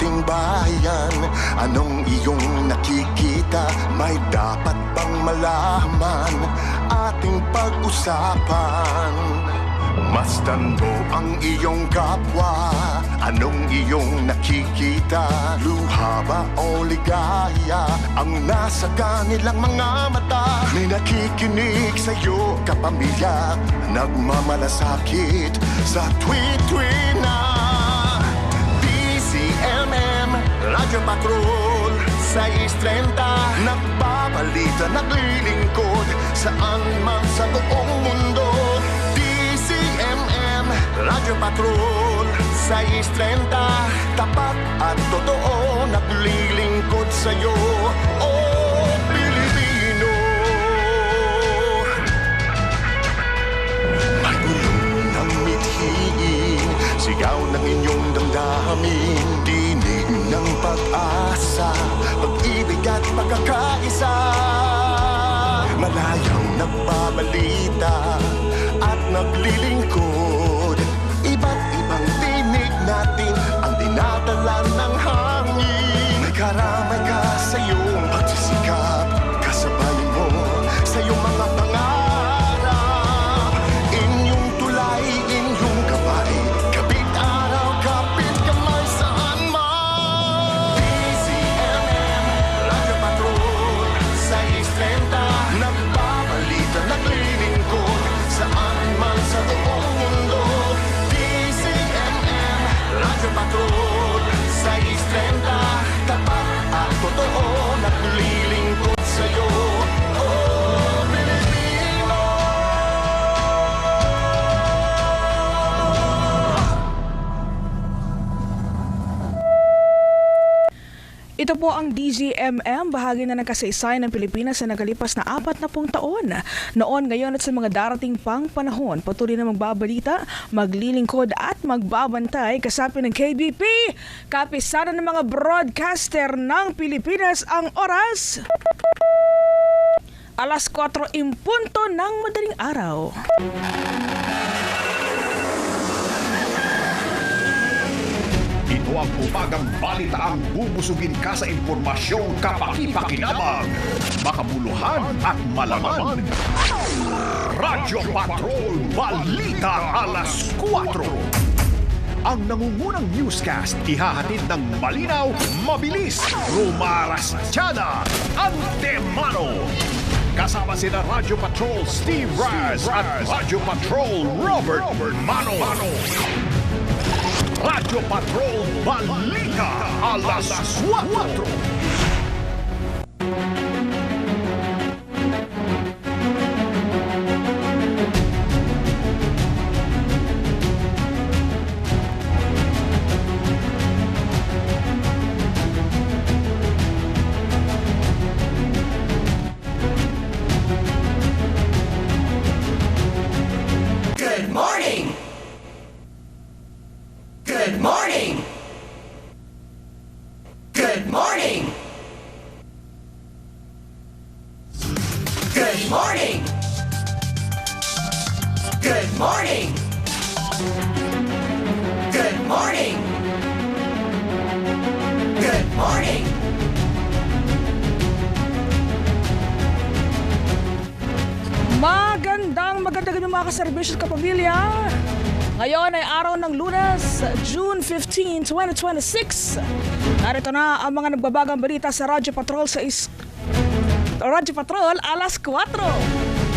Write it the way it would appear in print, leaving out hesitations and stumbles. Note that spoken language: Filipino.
ating bayan. Anong iyong nakikita? May dapat bang malaman? Ating pag-usapan. Masdan mo ang iyong kapwa. Anong iyong nakikita? Luha ba o ligaya ang nasa kanilang mga mata? May nakikinig sa'yo, kapamilya, nagmamalasakit sa tweet-tweet na DZMM Radyo Patrol 630. Nagbabalita, naglilingkod saan man sa buong mundo. DZMM Radyo Patrol 630. Tapat at totoo, naglilingkod sa'yo, oh Pilipino. Magulong ng mithiin, sigaw ng inyong damdamin, tinig ng pag-asa, pag-ibig at pagkakaisa. Malayang nagbabalita at naglilingkod, iba't ibang tinig natin ang dinadala ng hangin. May karamay ka sa iyong pagsisikap, kasabay mo sa iyong mga pangarap. Inyong tulay, inyong gabay, kapit araw, kapit kamay saan man. DZMM Radyo Patrol 630. Nagbabalita, naglilingkod saan man sa buong mundo. DZMM Radyo Patrol 630. Tapat at totoo, naglilingkod sa'yo, oh Pilipino. Ito po ang DZMM, bahagi na ng kasaysayan ng Pilipinas sa nagalipas na 40 taon. Noon, ngayon at sa mga darating pang panahon, patuloy na magbabalita, maglilingkod at magbabantay kasapi ng KBP, kapisada ng mga broadcaster ng Pilipinas. Ang oras, 4:00 ng madaling araw. Ito ang umagang balitaang bubusugin ka sa impormasyong kapaki-pakinabang, makabuluhan at malaman. Radyo Patrol Balita Alas 4. Ang nangungunang newscast ihahatid ng malinaw, mabilis, rumarastyada, antemano. Kasama sina Radyo Patrol Steve Raz at Radyo Patrol Robert Mano. Radyo Patrol Balita Alas 4. Good morning! Good morning! Good morning! Good morning! Good morning! Good morning! Good morning! Magandang mga kaservisyo at kapamilya. Ngayon ay araw ng Lunes, June 15, 2026. Narito na ang mga nagbabagang balita sa Radyo Patrol Alas 4.